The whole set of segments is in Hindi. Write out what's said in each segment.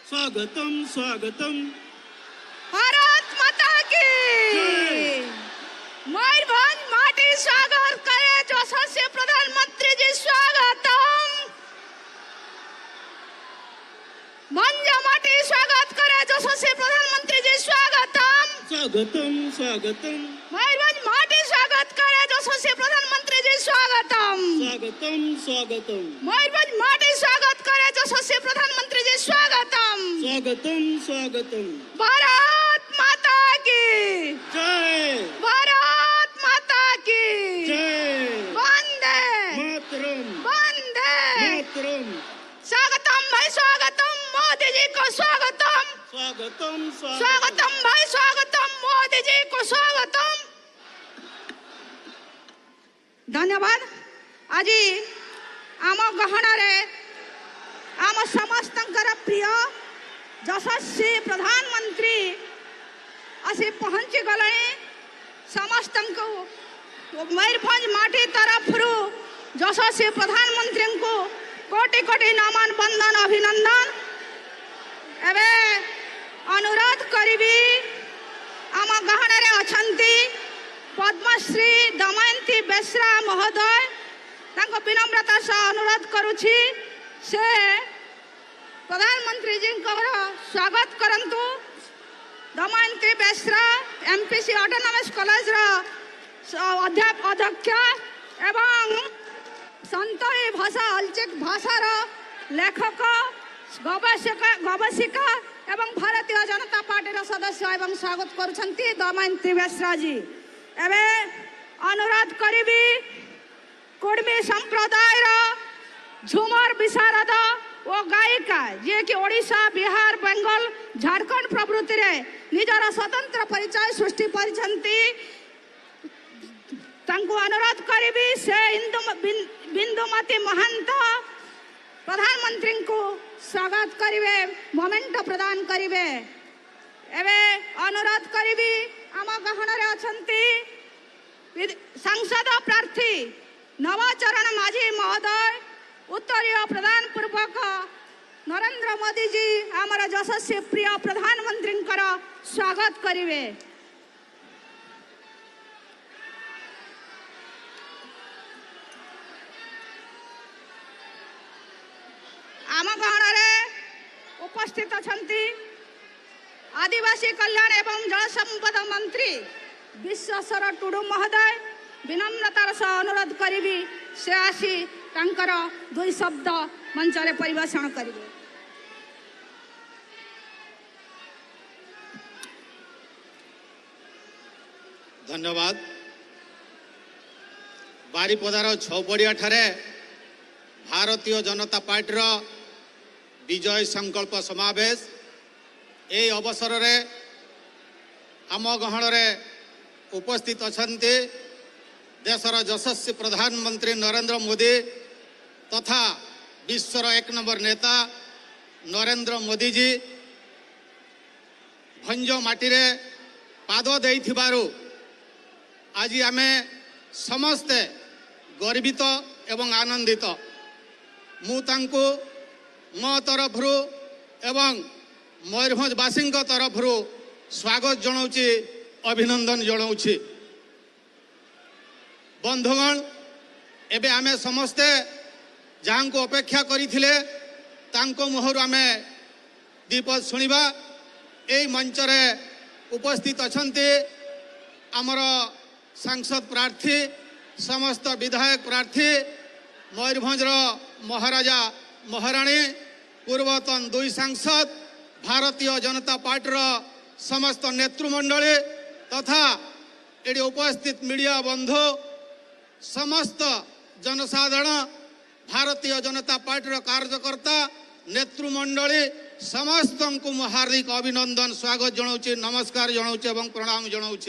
स्वागतम स्वागतम। भारत माता की मयूरभंज माटी स्वागत करे यशस्वी प्रधानमंत्री जी स्वागतम। भंज माटी स्वागत करे यशस्वी प्रधानमंत्री जी स्वागतम। स्वागतम स्वागतम। मयूरभंज माटी स्वागत करे यशस्वी प्रधानमंत्री जी स्वागतम। स्वागतम स्वागतम। मयूरभंज माटी स्वागत करे यशस्वी प्रधानमंत्री जी स्वागतम। स्वागतम स्वागतम। भारत माता की जय। भारत माता की जय। वंदे मातरम। वंदे मातरम। स्वागतम भाई स्वागतम मोदी जी को स्वागतम। स्वागतम स्वागतम भाई स्वागतम मोदी जी को स्वागतम। धन्यवाद। आज आम गहन आम समस्त प्रिय यशस्वी प्रधानमंत्री आसी पहुंची गले। समस्त को मयूरभंज माटी तरफ यशस्वी प्रधानमंत्री को कोटि कोटि नमन बंदन अभिनंदन। एवं अनुरोध करी आम गहन अच्छी पद्मश्री दमयंती बेसरा महोदय विनम्रता सह अनुरोध करुछि से प्रधानमंत्री जी स्वागत करंतु। Damayanti Besra MPC autonomous college अध्यक्ष एवं संतोषी भाषा अलचेक भाषार लेखक गवेषिका एवं भारतीय जनता पार्टी सदस्य एवं स्वागत करुछंती दमयंती बेसरा जी। एवं अनुरोध करी कुर्मी संप्रदाय झुमर विशारद और गायिका जे कि ओडिशा बिहार बेंगल झारखंड प्रभृति रे निजर स्वतंत्र परिचय सृष्टि परिछंती। तांको अनुरोध करी से बिंदुमती महंत प्रधानमंत्री को स्वागत करिवे मोमेंट प्रदान करिवे। एवं अनुरोध करी आम गहन अच्छी सांसद प्रार्थी नवचरण माझी महोदय उत्तरीय प्रदान पूर्वक नरेंद्र मोदी जी आमर यशस्वी प्रिय प्रधानमंत्री स्वागत करिवे। आम गहन उपस्थित अछंती आदिवासी कल्याण एवं जल संपदा मंत्री विश्वेश्वर टुडू महोदय। विनम्रतार सह अनुरोध करी से आसी तांकर दुई शब्द मंच रे परिवेषण करिवे। धन्यवाद। बारिपदार छौपड़िया ठारे भारतीय जनता पार्टी विजय संकल्प समावेश ए अवसर रे आम गहन उपस्थित अछंती देशर यशस्वी प्रधानमंत्री नरेंद्र मोदी तथा विश्वर एक नंबर नेता नरेंद्र मोदी जी भंज माटी रे पाद देइथिबारु आज आमे समस्ते गर्वित एवं आनंदित। मु तांको मो तरफरु एवं मयूरभंजवासी तरफरु स्वागत जनाऊँची अभिनंदन जनाऊँची। बंधुगण एबे आमे समस्ते जहाँ को अपेक्षा करिथिले तांको मुहरु आमे दीपद सुनिबा। एई मंच रे उपस्थित अछंती आमर सांसद प्रार्थी समस्त विधायक प्रार्थी मयूरभंजर महाराजा महाराणी पूर्वतन दुई सांसद भारतीय जनता पार्टी समस्त नेतृमंडली तथा ये उपस्थित मीडिया बंधु समस्त जनसाधारण भारतीय जनता पार्टी कार्यकर्ता नेतृमंडली समस्त को हार्दिक अभिनंदन स्वागत जनाऊँच नमस्कार जनाऊँच एवं प्रणाम जनाऊँच।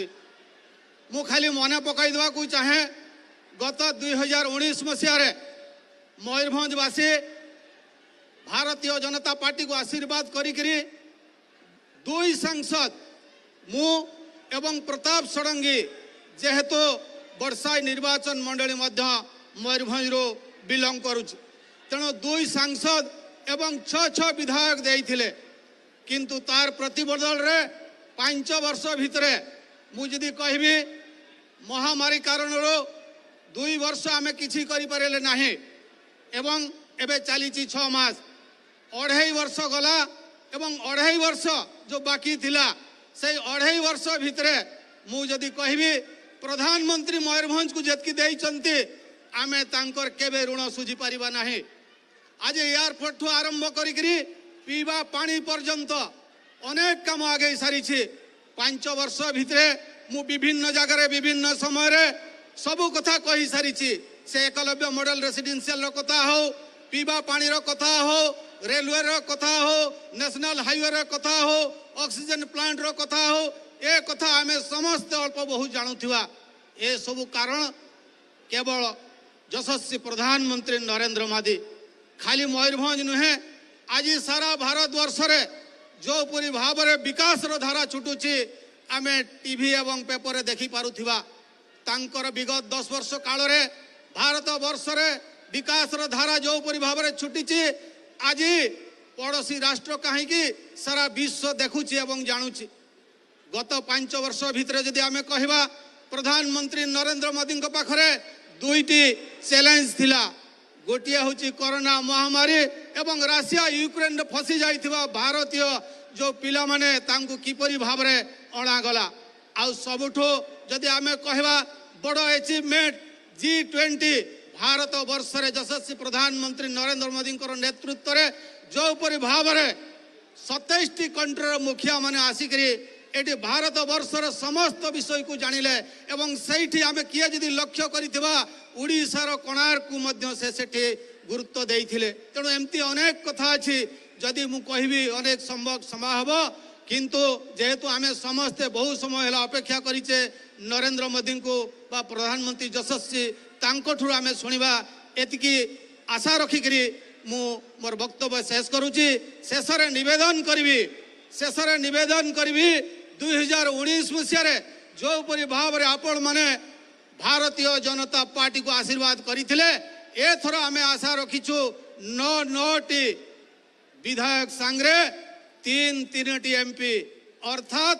मु खाली मन पकई देवाक चाहे गत 2019 मसीह मयूरभंजवासी भारतीय जनता पार्टी को आशीर्वाद करी दुई सांसद मु एवं प्रताप षडंगी जेहेतु वर्षाई निर्वाचन मंडली मयूरभंज बिलंग करुच तेणु दुई सांसद एवं 6 विधायक देइथिले किंतु तार प्रतिबदल रे 5 वर्ष भितरे मुझे कहबी महामारी कारण 2 वर्ष आमे किछि करि पारेले नाही एवं एबे चली 6 मास 2.5 वर्ष गला एवं 2.5 वर्ष जो बाकी थिला से 2.5 वर्ष भितरे मु जदि कहबी प्रधानमंत्री मयूरभंज को जेतकी देइचंती आमे तांकर केबे ऋण सुझी पारिबा नाही। आज एयरपोर्ट ठू आरंभ करिकरी पीवा पानी पर्यंत अनेक काम आगे सारी 5 वर्ष भितरे मु विभिन्न जगह विभिन्न समय रे सबु कथा कही सारी से एकलव्य मॉडल रेसिडेंशियल कथा हो पीवा पानी रो कथा हो रेलवे रो कथा हो नेशनल हाईवे रो कथा हो ऑक्सीजन प्लांट रो कथा हो ए कथा आमे समस्त अल्प बहुत जानुथिबा ए सबु कारण केवल यशस्वी प्रधानमंत्री नरेंद्र मोदी खाली मयूरभंज नुहे आज सारा भारत वर्ष रे जो पूरी भाव रे विकास रो धारा छुटुची आमे टीवी एवं पेपर देखि पारुथिबा तांकर विगत 10 वर्ष काल रे भारत वर्ष रे विकास रो धारा जो पूरी भाव रे छुटीची आज पड़ोसी राष्ट्र कहीं की सारा विश्व देखुची एवं जानुची। गत 5 वर्ष भितर जदि आमे कहबा प्रधानमंत्री नरेंद्र मोदी पाखरे 2टी चैलेंज थिला गोटिया होची कोरोना महामारी एवं राशिया यूक्रेन फसी जाइथिबा भारतीय जो पिला माने तांकु किपरि भाव रे अणा गला आ सबुठो जदि आमे कहबा बड़ अचीवमेंट G20 भारत वर्ष रे यशस्वी प्रधानमंत्री नरेंद्र मोदी नेतृत्व रे जो परि भाव रे 27टी कंट्री मुखिया माने आसिकरी एटी भारत वर्षर समस्त विषय को जानिले एवं सेठी आमे किए जदि लक्ष्य करिथिबा उड़ीसार कोणार्क को मध्य से सेठी गुरुत्व देइथिले तेणु एमती अनेक कथा अछि जदि मु कहबी अनेक संभव समय हबो किंतु जेहेतु आमे समस्ते बहुत समय हला अपेक्षा करिचे नरेंद्र मोदी को बा प्रधानमंत्री यशस्वी तांको ठुर आमे सुनिबा एतिकी आशा रखिकरी मु मोर वक्तव्य शेष करूची शेषरे निवेदन करबी 2019 मसीह जो परि भाव रे आपण माने भारतीय जनता पार्टी को आशीर्वाद करथिले एथर आमे आशा रखिछु 9टी विधायक सांगरे 3टी एमपी अर्थात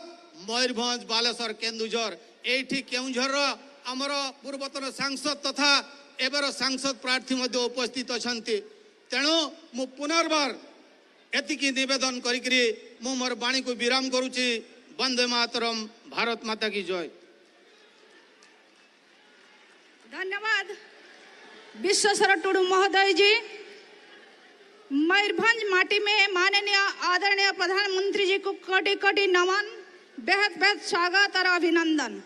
मयूरभंज बालेश्वर केन्दुझर एठी केउझर आमर पूर्वतन सांसद तथा एबर सांसद प्रार्थी मध्य उपस्थित अछंती तेणु मु पुनर्बार एतिकी निवेदन करिकरी मु मोर वाणी को विराम करूची। वंदे मातरम भारत माता की जय। धन्यवाद विश्वेश्वर टुडू महोदय जी। मयूरभंज माटी में माननीय आदरणीय प्रधानमंत्री जी को कोटि कोटि नमन बेहद स्वागत और अभिनंदन।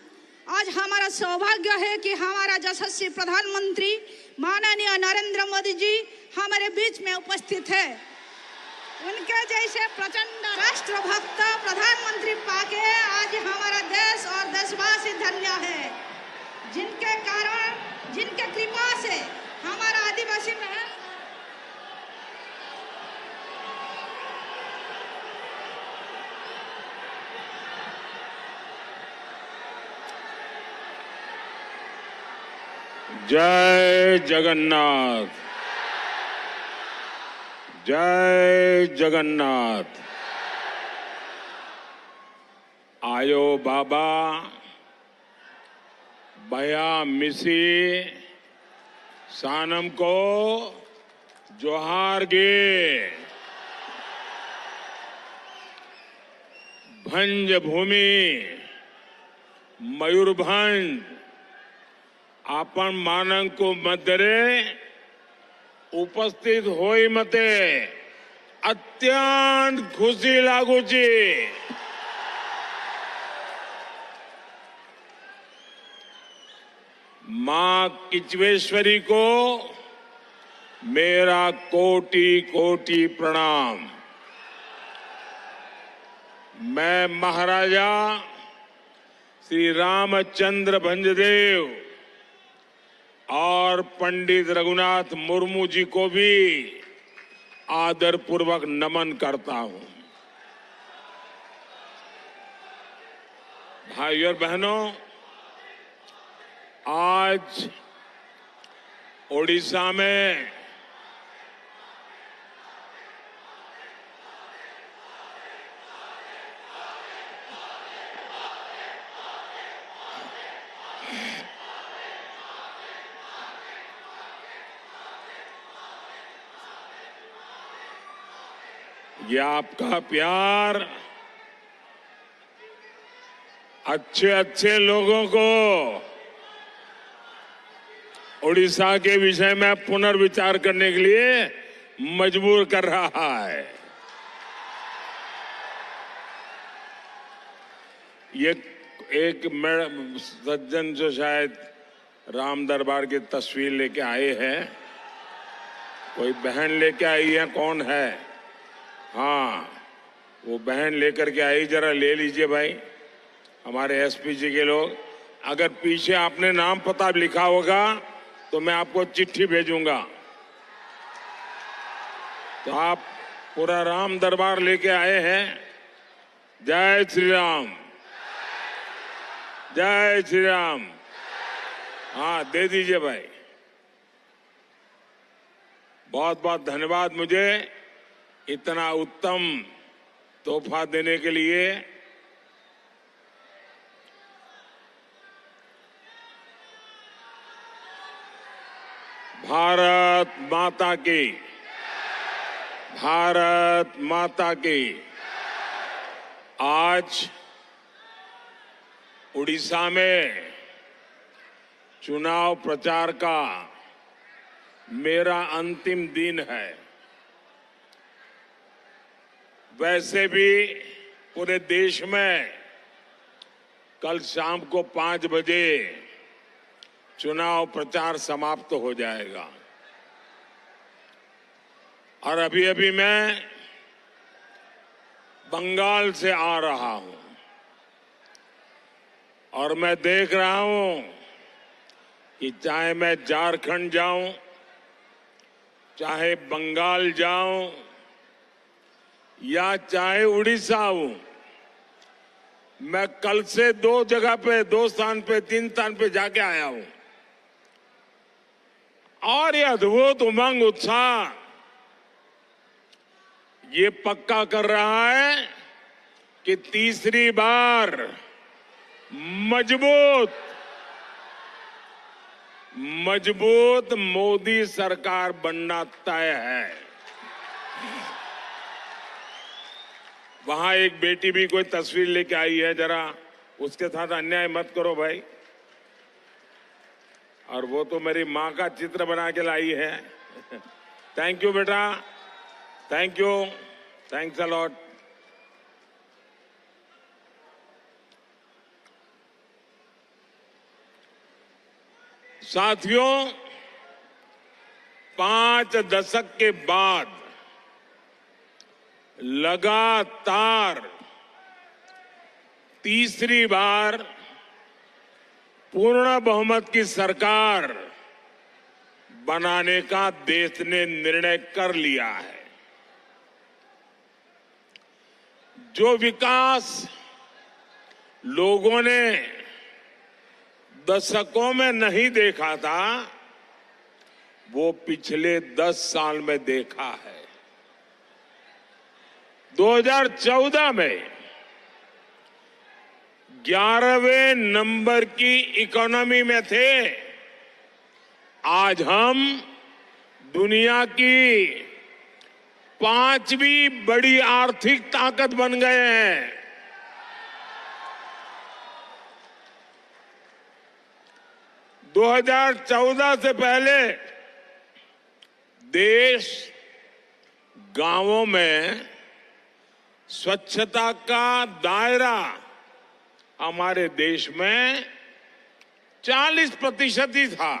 आज हमारा सौभाग्य है कि हमारा यशस्वी प्रधानमंत्री माननीय नरेंद्र मोदी जी हमारे बीच में उपस्थित है। उनके जैसे प्रचंड राष्ट्रभक्त प्रधानमंत्री पाके आज हमारा देश और देशवासी धन्य है, जिनके कारण जिनके कृपा से हमारा आदिवासी में जय जगन्नाथ, जय जगन्नाथ। आयो बाबा बया मिसी सानम को जोहार गे। भंज भूमि मयूरभंज आपन मानक को मध्यरे उपस्थित होई मते अत्यंत खुशी लागुची। मां किचवेश्वरी को मेरा कोटि कोटि प्रणाम। मैं महाराजा श्री रामचंद्र भंजदेव और पंडित रघुनाथ मुर्मू जी को भी आदर पूर्वक नमन करता हूं। भाइयों और बहनों, आज ओडिशा में ये आपका प्यार अच्छे अच्छे लोगों को उड़ीसा के विषय में पुनर्विचार करने के लिए मजबूर कर रहा है। ये एक सज्जन जो शायद राम दरबार की तस्वीर लेके आए हैं, कोई बहन लेके आई है, कौन है? हाँ, वो बहन लेकर के आई, जरा ले लीजिए भाई, हमारे एसपी जी के लोग। अगर पीछे आपने नाम पता लिखा होगा तो मैं आपको चिट्ठी भेजूंगा। तो आप पूरा राम दरबार लेके आए हैं। जय श्री राम, जय श्री राम। हाँ, दे दीजिए भाई। बहुत बहुत धन्यवाद मुझे इतना उत्तम तोहफा देने के लिए। भारत माता की, भारत माता की। आज उड़ीसा में चुनाव प्रचार का मेरा अंतिम दिन है। वैसे भी पूरे देश में कल शाम को 5 बजे चुनाव प्रचार समाप्त हो जाएगा। और अभी अभी मैं बंगाल से आ रहा हूं और मैं देख रहा हूं कि चाहे मैं झारखंड जाऊं, चाहे बंगाल जाऊं या चाहे उड़ीसा हूं, मैं कल से 2 जगह पे, 2 स्थान पे, 3 स्थान पे जाके आया हूं। और ये अद्भुत उमंग, उत्साह ये पक्का कर रहा है कि तीसरी बार मजबूत मोदी सरकार बनना तय है। वहां एक बेटी भी कोई तस्वीर लेके आई है, जरा उसके साथ अन्याय मत करो भाई। और वो तो मेरी मां का चित्र बना के लाई है। थैंक यू बेटा, thank you, thanks a lot. साथियों, 5 दशक के बाद लगातार तीसरी बार पूर्ण बहुमत की सरकार बनाने का देश ने निर्णय कर लिया है। जो विकास लोगों ने दशकों में नहीं देखा था, वो पिछले 10 साल में देखा है। 2014 में 11वें नंबर की इकोनॉमी में थे। आज हम दुनिया की 5वीं बड़ी आर्थिक ताकत बन गए हैं। दो 2014 से पहले देश गांवों में स्वच्छता का दायरा हमारे देश में 40% ही था।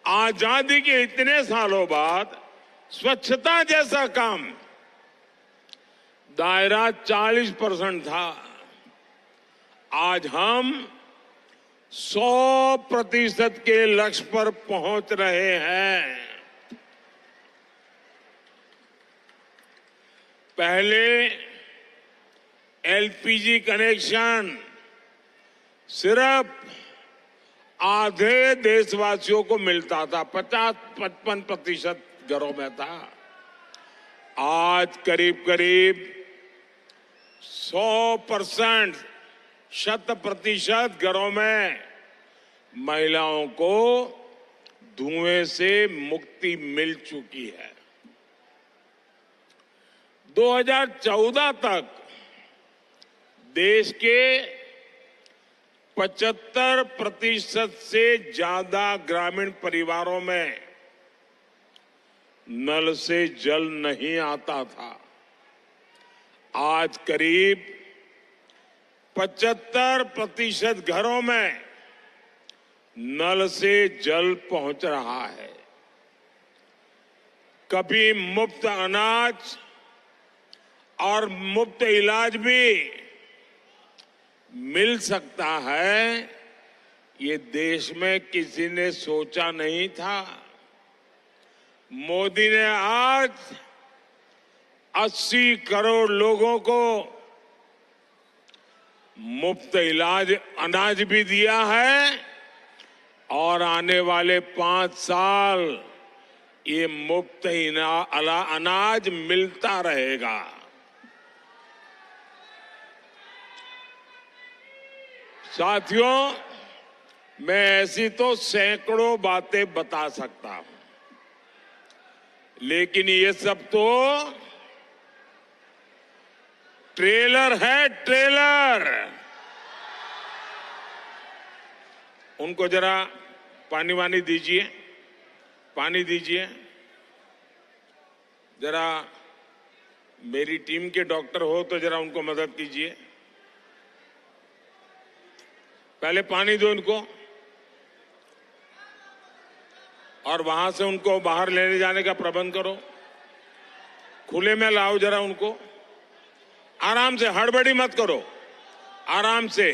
आजादी के इतने सालों बाद स्वच्छता जैसा काम दायरा 40% था। आज हम 100% के लक्ष्य पर पहुंच रहे हैं। पहले एलपीजी कनेक्शन सिर्फ आधे देशवासियों को मिलता था, 50-55% घरों में था। आज करीब करीब 100%, 100% घरों में महिलाओं को धुएं से मुक्ति मिल चुकी है। 2014 तक देश के 75% से ज्यादा ग्रामीण परिवारों में नल से जल नहीं आता था। आज करीब 75% घरों में नल से जल पहुंच रहा है। कभी मुफ्त अनाज और मुफ्त इलाज भी मिल सकता है, ये देश में किसी ने सोचा नहीं था। मोदी ने आज 80 करोड़ लोगों को मुफ्त इलाज अनाज भी दिया है और आने वाले 5 साल ये मुफ्त अनाज मिलता रहेगा। साथियों, मैं ऐसी तो सैकड़ों बातें बता सकता हूं, लेकिन ये सब तो ट्रेलर है, ट्रेलर। उनको जरा पानी वानी दीजिए, पानी दीजिए। जरा मेरी टीम के डॉक्टर हो तो जरा उनको मदद कीजिए। पहले पानी दो उनको और वहां से उनको बाहर लेने जाने का प्रबंध करो। खुले में लाओ जरा उनको, आराम से, हड़बड़ी मत करो, आराम से।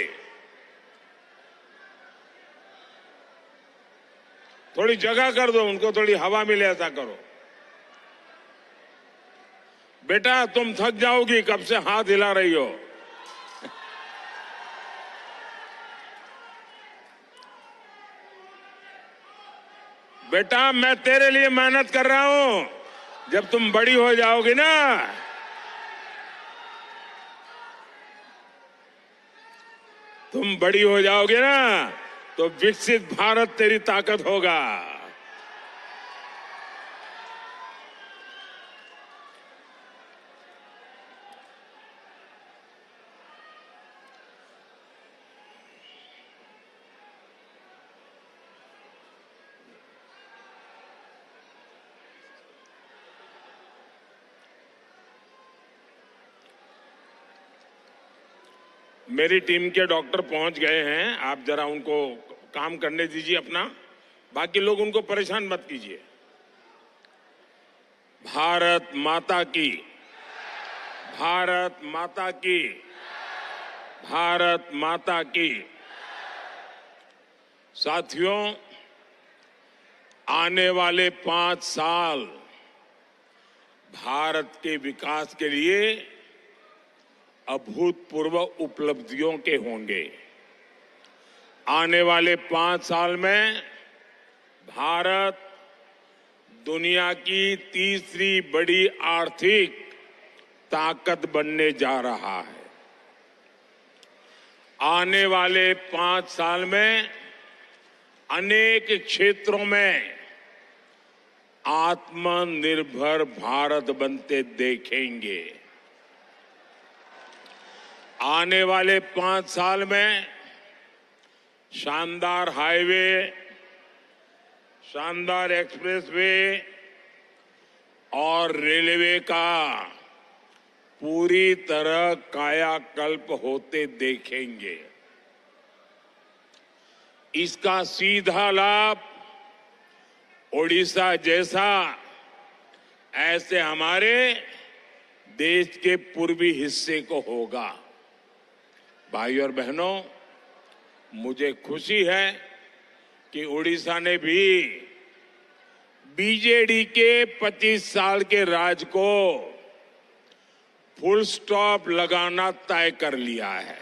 थोड़ी जगह कर दो उनको, थोड़ी हवा मिले, ऐसा करो। बेटा तुम थक जाओगी, कब से हाथ हिला रही हो। बेटा मैं तेरे लिए मेहनत कर रहा हूं, जब तुम बड़ी हो जाओगी ना, तुम बड़ी हो जाओगे ना, तो विकसित भारत तेरी ताकत होगा। मेरी टीम के डॉक्टर पहुंच गए हैं, आप जरा उनको काम करने दीजिए अपना, बाकी लोग उनको परेशान मत कीजिए। भारत माता की, भारत माता की, भारत माता की। साथियों, आने वाले 5 साल भारत के विकास के लिए अभूतपूर्व उपलब्धियों के होंगे। आने वाले 5 साल में भारत दुनिया की तीसरी बड़ी आर्थिक ताकत बनने जा रहा है। आने वाले 5 साल में अनेक क्षेत्रों में आत्मनिर्भर भारत बनते देखेंगे। आने वाले 5 साल में शानदार हाईवे, शानदार एक्सप्रेसवे और रेलवे का पूरी तरह कायाकल्प होते देखेंगे। इसका सीधा लाभ ओडिशा जैसा ऐसे हमारे देश के पूर्वी हिस्से को होगा। भाई और बहनों, मुझे खुशी है कि ओडिशा ने भी बीजेडी के 25 साल के राज को फुल स्टॉप लगाना तय कर लिया है।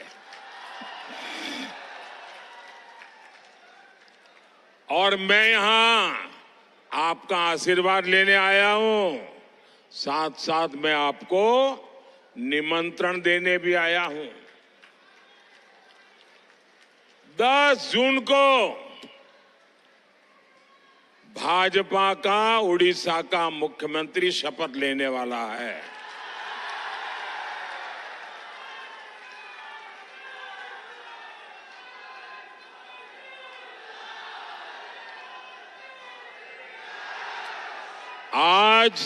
और मैं यहां आपका आशीर्वाद लेने आया हूं, साथ साथ मैं आपको निमंत्रण देने भी आया हूं। 10 जून को भाजपा का उड़ीसा का मुख्यमंत्री शपथ लेने वाला है। आज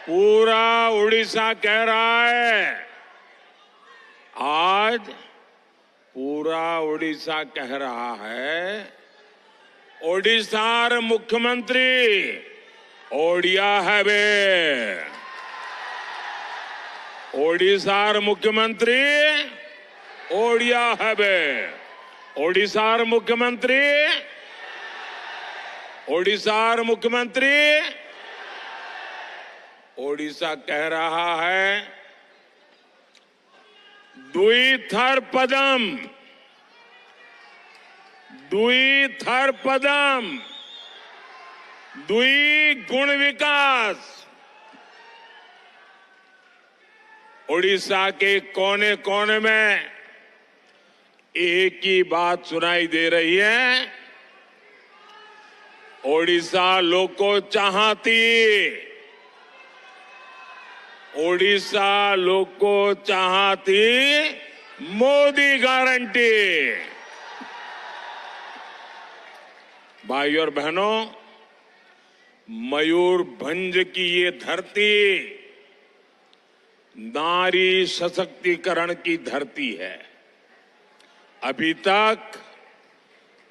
पूरा उड़ीसा कह रहा है, आज पूरा उड़ीसा कह रहा है, ओडिशार मुख्यमंत्री ओडिया हेबे, ओडिशार मुख्यमंत्री ओडिया हेबे, ओडिशार मुख्यमंत्री, ओडिशार मुख्यमंत्री ओडिशा कह रहा है, द्विथर पदम, द्विथर पदम, द्विगुण विकास। ओडिशा के कोने कोने में एक ही बात सुनाई दे रही है, ओडिशा लोको चाहती, ओडिशा लोको चाहती मोदी गारंटी। भाइयों और बहनों, मयूरभंज की ये धरती नारी सशक्तिकरण की धरती है। अभी तक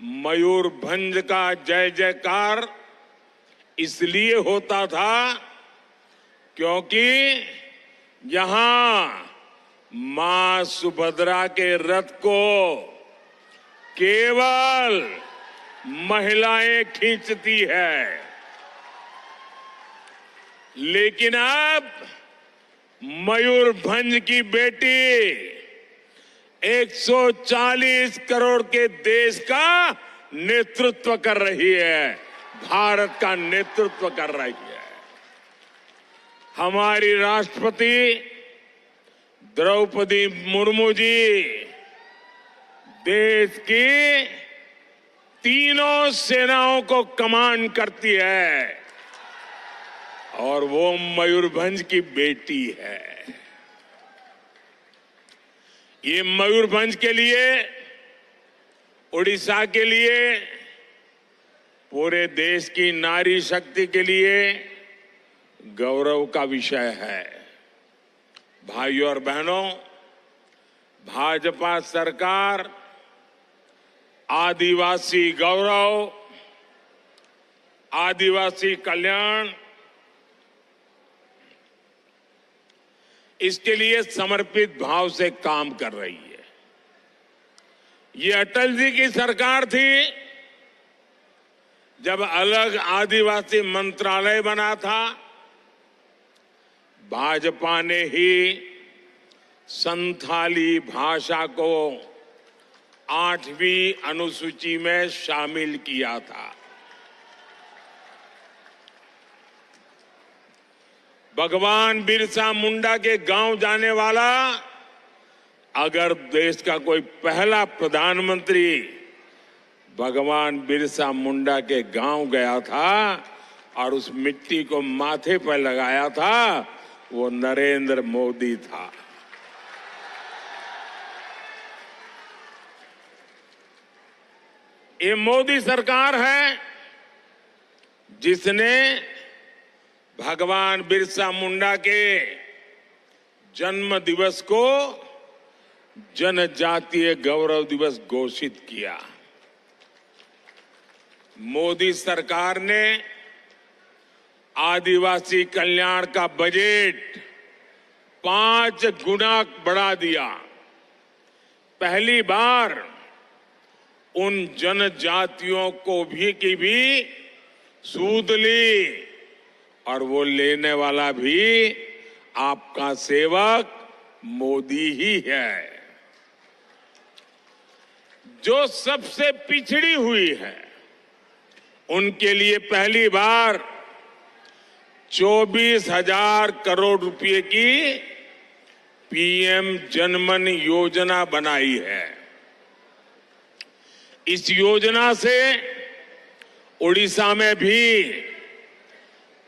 मयूरभंज का जय जयकार इसलिए होता था क्योंकि यहां मां सुभद्रा के रथ को केवल महिलाएं खींचती है, लेकिन अब मयूरभंज की बेटी 140 करोड़ के देश का नेतृत्व कर रही है, भारत का नेतृत्व कर रही है। हमारी राष्ट्रपति द्रौपदी मुर्मू जी देश की तीनों सेनाओं को कमांड करती है और वो मयूरभंज की बेटी है। ये मयूरभंज के लिए, उड़ीसा के लिए, पूरे देश की नारी शक्ति के लिए गौरव का विषय है। भाइयों और बहनों, भाजपा सरकार आदिवासी गौरव, आदिवासी कल्याण, इसके लिए समर्पित भाव से काम कर रही है। ये अटल जी की सरकार थी जब अलग आदिवासी मंत्रालय बना था। भाजपा ने ही संथाली भाषा को 8वीं अनुसूची में शामिल किया था। भगवान बिरसा मुंडा के गांव जाने वाला अगर देश का कोई पहला प्रधानमंत्री भगवान बिरसा मुंडा के गांव गया था और उस मिट्टी को माथे पर लगाया था, वो नरेंद्र मोदी था। ये मोदी सरकार है जिसने भगवान बिरसा मुंडा के जन्म दिवस को जनजातीय गौरव दिवस घोषित किया। मोदी सरकार ने आदिवासी कल्याण का बजट 5 गुना बढ़ा दिया। पहली बार उन जनजातियों को भी सूद ली और वो लेने वाला भी आपका सेवक मोदी ही है। जो सबसे पिछड़ी हुई है उनके लिए पहली बार 24,000 करोड़ रुपए की पीएम जनमन योजना बनाई है। इस योजना से उड़ीसा में भी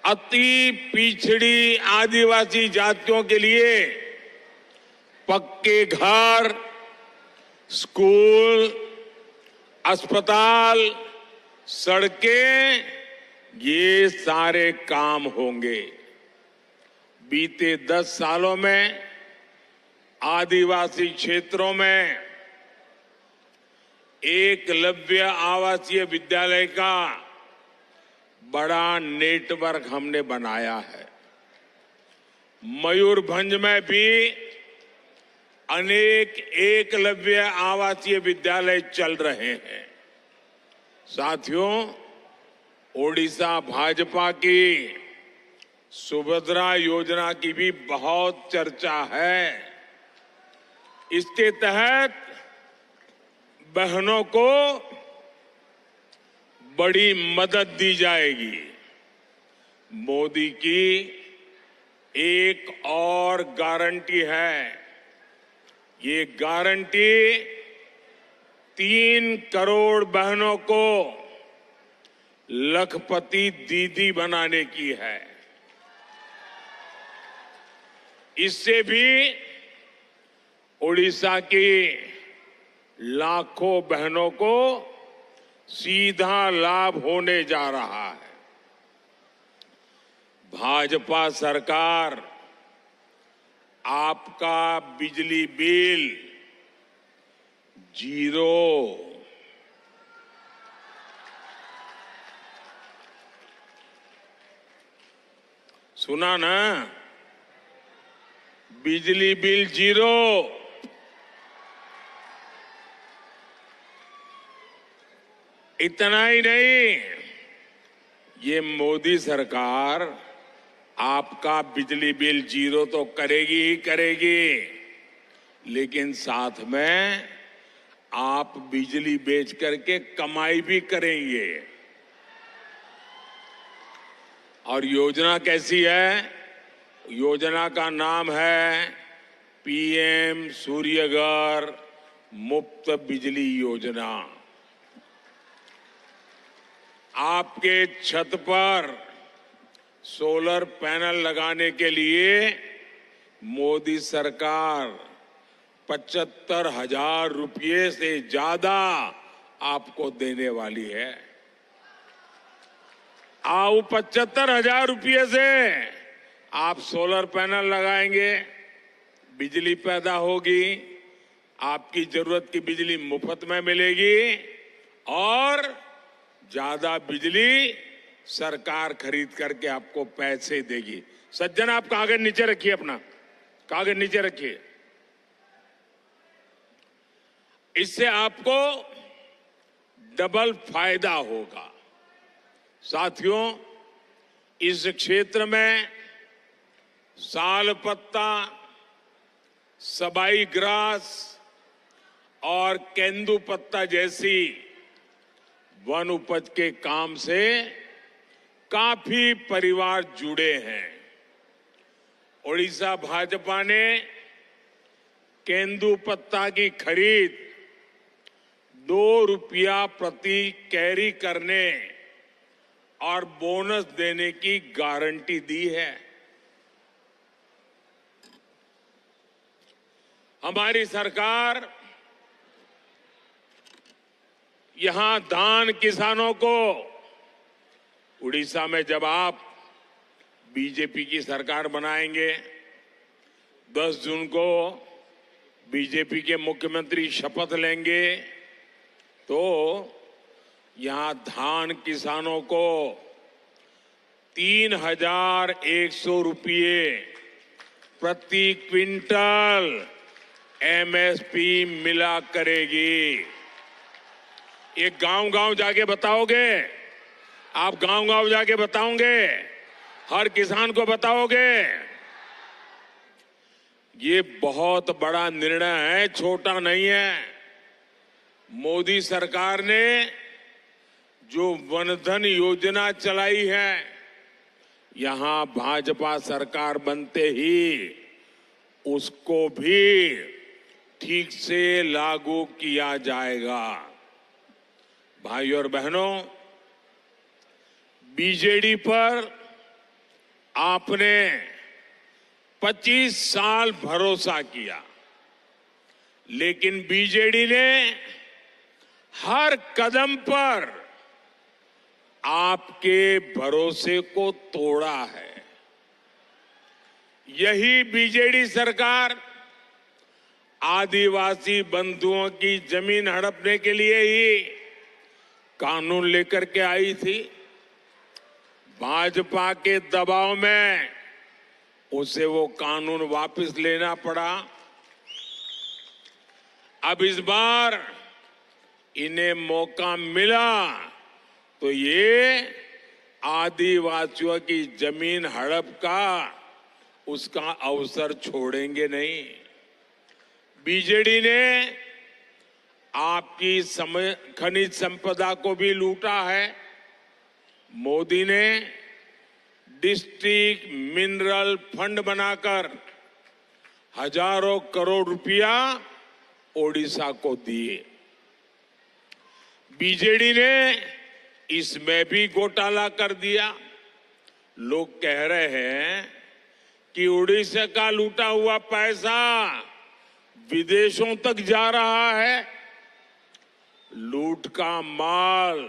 अति पिछड़ी आदिवासी जातियों के लिए पक्के घर, स्कूल, अस्पताल, सड़कें, ये सारे काम होंगे। बीते 10 सालों में आदिवासी क्षेत्रों में एकलव्य आवासीय विद्यालय का बड़ा नेटवर्क हमने बनाया है। मयूरभंज में भी अनेक एकलव्य आवासीय विद्यालय चल रहे हैं। साथियों, ओडिशा भाजपा की सुभद्रा योजना की भी बहुत चर्चा है। इसके तहत बहनों को बड़ी मदद दी जाएगी। मोदी की एक और गारंटी है। ये गारंटी 3 करोड़ बहनों को लखपति दीदी बनाने की है। इससे भी ओडिशा की लाखों बहनों को सीधा लाभ होने जा रहा है। भाजपा सरकार आपका बिजली बिल 0, सुना ना, बिजली बिल 0। इतना ही नहीं, ये मोदी सरकार आपका बिजली बिल 0 तो करेगी ही करेगी, लेकिन साथ में आप बिजली बेच करके कमाई भी करेंगे। और योजना कैसी है? योजना का नाम है पीएम सूर्यघर मुफ्त बिजली योजना। आपके छत पर सोलर पैनल लगाने के लिए मोदी सरकार 75,000 रुपये से ज्यादा आपको देने वाली है। आओ 75,000 रुपये से आप सोलर पैनल लगाएंगे, बिजली पैदा होगी, आपकी जरूरत की बिजली मुफ्त में मिलेगी और ज्यादा बिजली सरकार खरीद करके आपको पैसे देगी। सज्जन, आप कागज नीचे रखिए, अपना कागज नीचे रखिए। इससे आपको डबल फायदा होगा। साथियों, इस क्षेत्र में साल पत्ता, सबाई ग्रास और केंदू पत्ता जैसी वन उपज के काम से काफी परिवार जुड़े हैं। ओडिशा भाजपा ने केंदू पत्ता की खरीद 2 रुपया प्रति कैरी करने और बोनस देने की गारंटी दी है। हमारी सरकार यहां धान किसानों को, उड़ीसा में जब आप बीजेपी की सरकार बनाएंगे, 10 जून को बीजेपी के मुख्यमंत्री शपथ लेंगे, तो यहां धान किसानों को 3,100 रुपये प्रति क्विंटल एमएसपी मिला करेगी। ये गांव-गांव जाके बताओगे? आप गांव-गांव जाके बताओगे? हर किसान को बताओगे? ये बहुत बड़ा निर्णय है, छोटा नहीं है। मोदी सरकार ने जो वनधन योजना चलाई है, यहां भाजपा सरकार बनते ही उसको भी ठीक से लागू किया जाएगा। भाइयों और बहनों, बीजेडी पर आपने 25 साल भरोसा किया, लेकिन बीजेडी ने हर कदम पर आपके भरोसे को तोड़ा है। यही बीजेडी सरकार आदिवासी बंधुओं की जमीन हड़पने के लिए ही कानून लेकर के आई थी। भाजपा के दबाव में उसे वो कानून वापस लेना पड़ा। अब इस बार इन्हें मौका मिला तो ये आदिवासियों की जमीन हड़प का उसका अवसर छोड़ेंगे नहीं। बीजेडी ने आपकी खनिज संपदा को भी लूटा है। मोदी ने डिस्ट्रिक्ट मिनरल फंड बनाकर हजारों करोड़ रुपया ओडिशा को दिए। बीजेडी ने इसमें भी घोटाला कर दिया। लोग कह रहे हैं कि ओडिशा का लूटा हुआ पैसा विदेशों तक जा रहा है। लूट का माल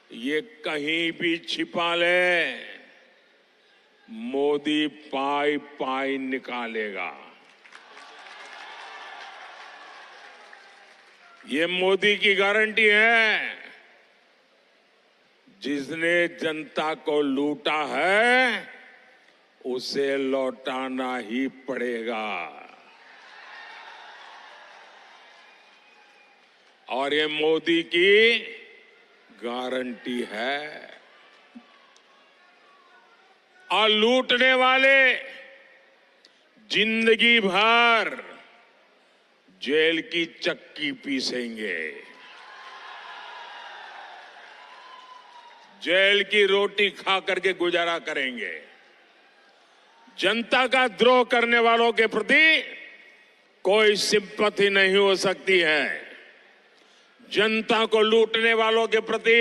ये कहीं भी छिपा ले, मोदी पाई पाई निकालेगा। ये मोदी की गारंटी है। जिसने जनता को लूटा है उसे लौटाना ही पड़ेगा। और ये मोदी की गारंटी है। और लूटने वाले जिंदगी भर जेल की चक्की पीसेंगे, जेल की रोटी खा करके गुजारा करेंगे। जनता का द्रोह करने वालों के प्रति कोई सिंपैथी नहीं हो सकती है। जनता को लूटने वालों के प्रति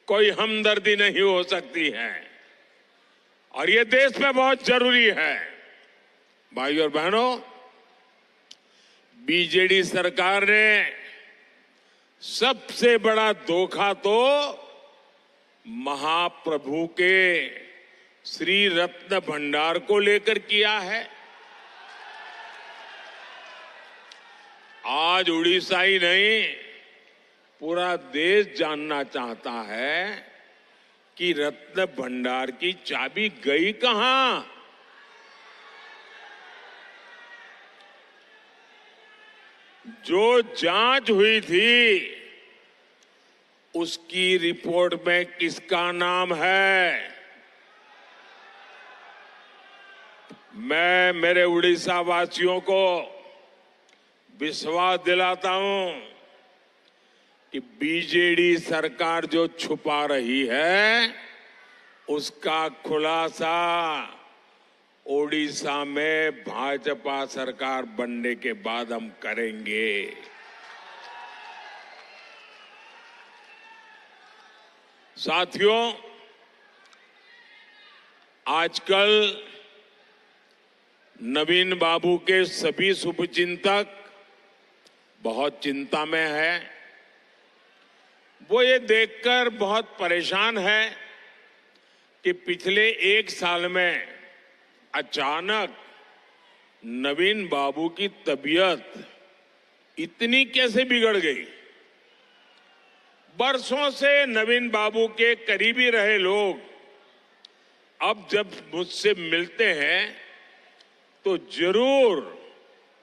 कोई हमदर्दी नहीं हो सकती है। और ये देश में बहुत जरूरी है। भाइयों और बहनों, बीजेडी सरकार ने सबसे बड़ा धोखा तो महाप्रभु के श्री रत्न भंडार को लेकर किया है। आज उड़ीसा ही नहीं, पूरा देश जानना चाहता है कि रत्न भंडार की चाबी गई कहां। जो जांच हुई थी उसकी रिपोर्ट में किसका नाम है? मैं मेरे उड़ीसा वासियों को विश्वास दिलाता हूं कि बीजेडी सरकार जो छुपा रही है उसका खुलासा ओडिशा में भाजपा सरकार बनने के बाद हम करेंगे। साथियों, आजकल नवीन बाबू के सभी शुभचिंतक बहुत चिंता में है। वो ये देखकर बहुत परेशान है कि पिछले एक साल में अचानक नवीन बाबू की तबीयत इतनी कैसे बिगड़ गई। बरसों से नवीन बाबू के करीबी रहे लोग अब जब मुझसे मिलते हैं तो जरूर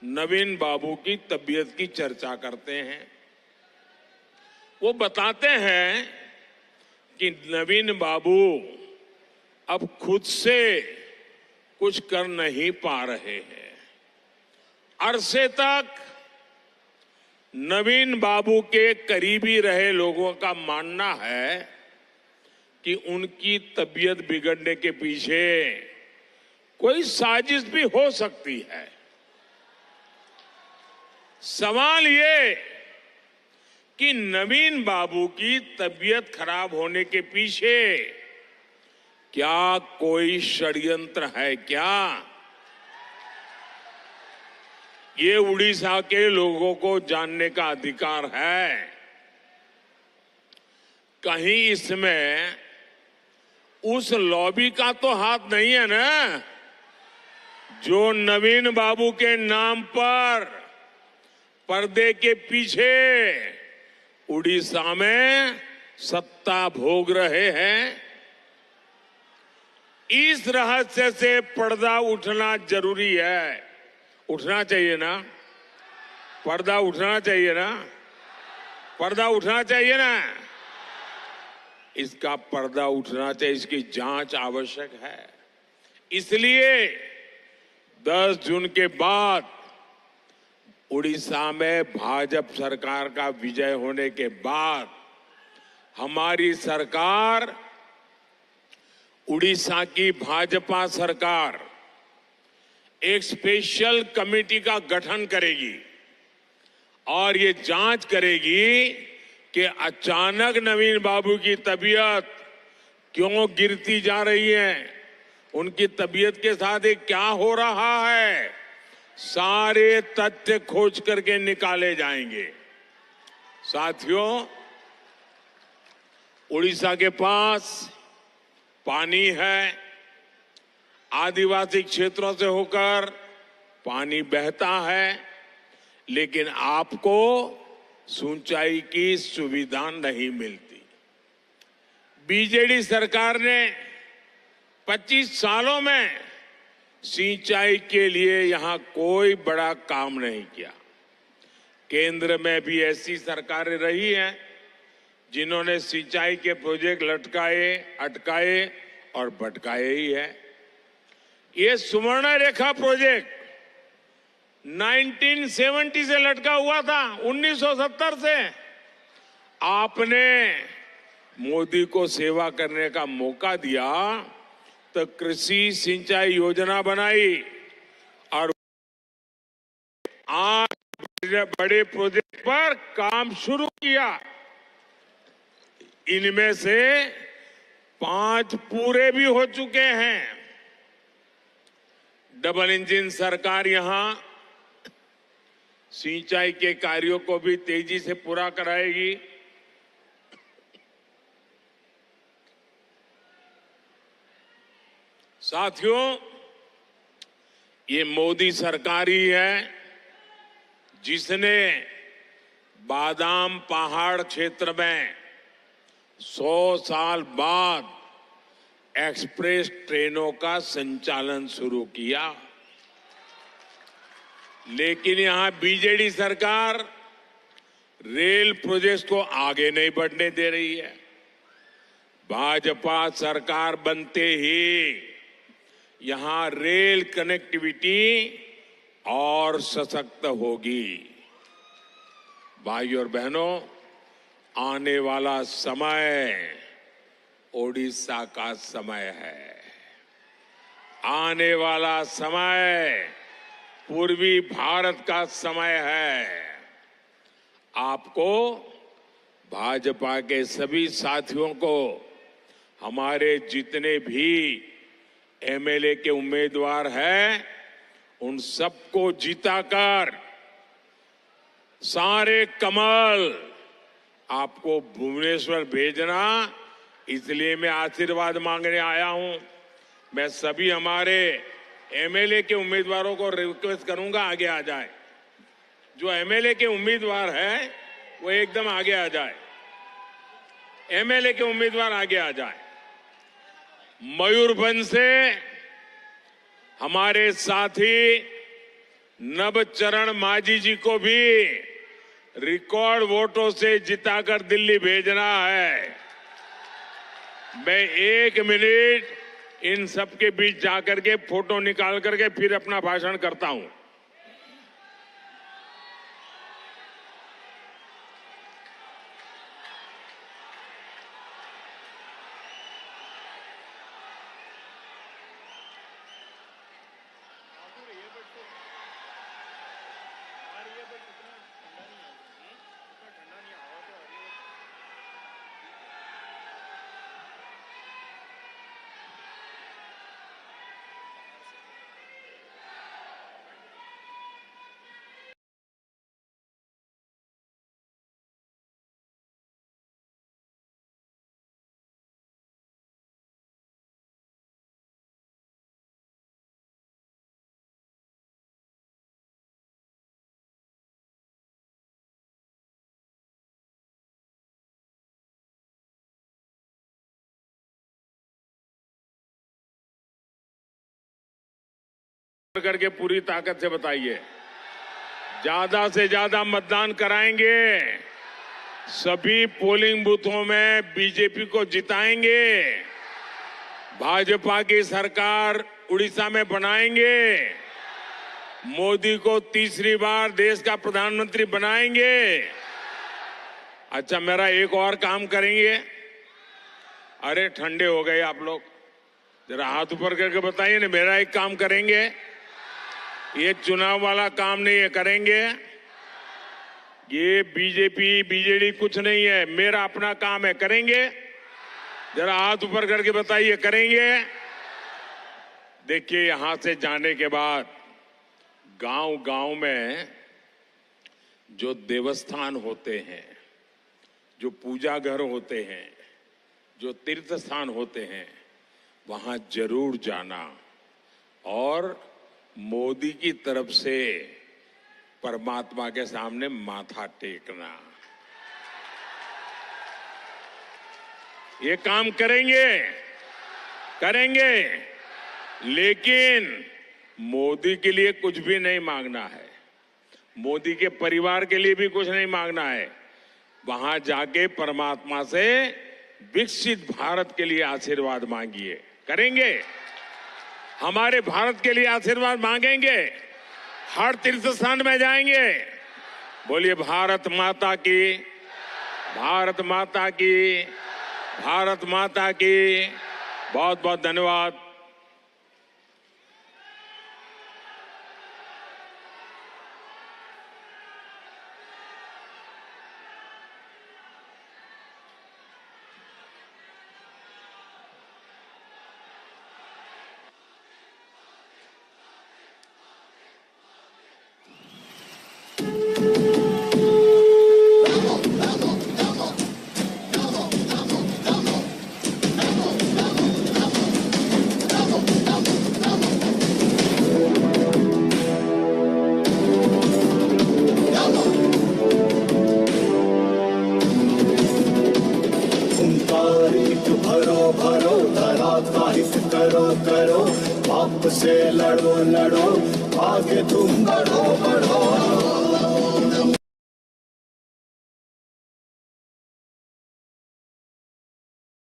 नवीन बाबू की तबीयत की चर्चा करते हैं। वो बताते हैं कि नवीन बाबू अब खुद से कुछ कर नहीं पा रहे हैं। अरसे तक नवीन बाबू के करीबी रहे लोगों का मानना है कि उनकी तबीयत बिगड़ने के पीछे कोई साजिश भी हो सकती है। सवाल ये कि नवीन बाबू की तबीयत खराब होने के पीछे क्या कोई षड्यंत्र है क्या? ये उड़ीसा के लोगों को जानने का अधिकार है। कहीं इसमें उस लॉबी का तो हाथ नहीं है ना, जो नवीन बाबू के नाम पर पर्दे के पीछे उड़ीसा में सत्ता भोग रहे हैं। इस रहस्य से पर्दा उठना जरूरी है। उठना चाहिए ना, पर्दा उठना चाहिए ना, पर्दा उठना चाहिए ना। इसका पर्दा उठना चाहिए, इसकी जांच आवश्यक है। इसलिए 10 जून के बाद उड़ीसा में भाजपा सरकार का विजय होने के बाद हमारी सरकार, उड़ीसा की भाजपा सरकार एक स्पेशल कमेटी का गठन करेगी और ये जांच करेगी कि अचानक नवीन बाबू की तबीयत क्यों गिरती जा रही है, उनकी तबीयत के साथ ये क्या हो रहा है, सारे तथ्य खोज करके निकाले जाएंगे। साथियों, उड़ीसा के पास पानी है, आदिवासी क्षेत्रों से होकर पानी बहता है, लेकिन आपको सिंचाई की सुविधा नहीं मिलती। बीजेडी सरकार ने 25 सालों में सिंचाई के लिए यहां कोई बड़ा काम नहीं किया। केंद्र में भी ऐसी सरकारें रही हैं जिन्होंने सिंचाई के प्रोजेक्ट लटकाए, अटकाए और भटकाए ही है। ये सुवर्ण रेखा प्रोजेक्ट 1970 से लटका हुआ था, 1970 से। आपने मोदी को सेवा करने का मौका दिया तो कृषि सिंचाई योजना बनाई और आज बड़े प्रोजेक्ट पर काम शुरू किया। इनमें से 5 पूरे भी हो चुके हैं। डबल इंजन सरकार यहां सिंचाई के कार्यों को भी तेजी से पूरा कराएगी। साथियों, ये मोदी सरकार ही है जिसने बादाम पहाड़ क्षेत्र में 100 साल बाद एक्सप्रेस ट्रेनों का संचालन शुरू किया। लेकिन यहां बीजेडी सरकार रेल प्रोजेक्ट को आगे नहीं बढ़ने दे रही है। भाजपा सरकार बनते ही यहां रेल कनेक्टिविटी और सशक्त होगी। भाइयों और बहनों, आने वाला समय ओडिशा का समय है। आने वाला समय पूर्वी भारत का समय है। आपको, भाजपा के सभी साथियों को, हमारे जितने भी एमएलए के उम्मीदवार हैं, उन सबको जिताकर सारे कमल आपको भुवनेश्वर भेजना, इसलिए मैं आशीर्वाद मांगने आया हूं। मैं सभी हमारे एमएलए के उम्मीदवारों को रिक्वेस्ट करूंगा, आगे आ जाए। जो एमएलए के उम्मीदवार हैं वो एकदम आगे आ जाए। एमएलए के उम्मीदवार आगे आ जाए। मयूरभंज से हमारे साथी नवचरण माझी जी को भी रिकॉर्ड वोटों से जिताकर दिल्ली भेजना है। मैं 1 मिनट इन सबके बीच जाकर के फोटो निकाल करके फिर अपना भाषण करता हूं। करके पूरी ताकत से बताइए। ज्यादा से ज्यादा मतदान कराएंगे, सभी पोलिंग बूथों में बीजेपी को जिताएंगे, भाजपा की सरकार उड़ीसा में बनाएंगे, मोदी को तीसरी बार देश का प्रधानमंत्री बनाएंगे। अच्छा, मेरा एक और काम करेंगे। अरे ठंडे हो गए आप लोग, जरा हाथ ऊपर करके बताइए ना। मेरा एक काम करेंगे, ये चुनाव वाला काम नहीं है, करेंगे। ये बीजेपी बीजेडी कुछ नहीं है, मेरा अपना काम है, करेंगे। जरा हाथ ऊपर करके बताइए, करेंगे। देखिए, यहां से जाने के बाद गांव गांव में जो देवस्थान होते हैं, जो पूजा घर होते हैं, जो तीर्थ स्थान होते हैं, वहां जरूर जाना और मोदी की तरफ से परमात्मा के सामने माथा टेकना। ये काम करेंगे, करेंगे, लेकिन मोदी के लिए कुछ भी नहीं मांगना है, मोदी के परिवार के लिए भी कुछ नहीं मांगना है। वहां जाके परमात्मा से विकसित भारत के लिए आशीर्वाद मांगिए। करेंगे, हमारे भारत के लिए आशीर्वाद मांगेंगे, हर तीर्थ स्थान में जाएंगे। बोलिए भारत माता की, भारत माता की, भारत माता की। बहुत बहुत धन्यवाद। भरो भरो धराकारित करो करो, पाप से लड़ो लड़ो, आगे तुम बढ़ो बढ़ो।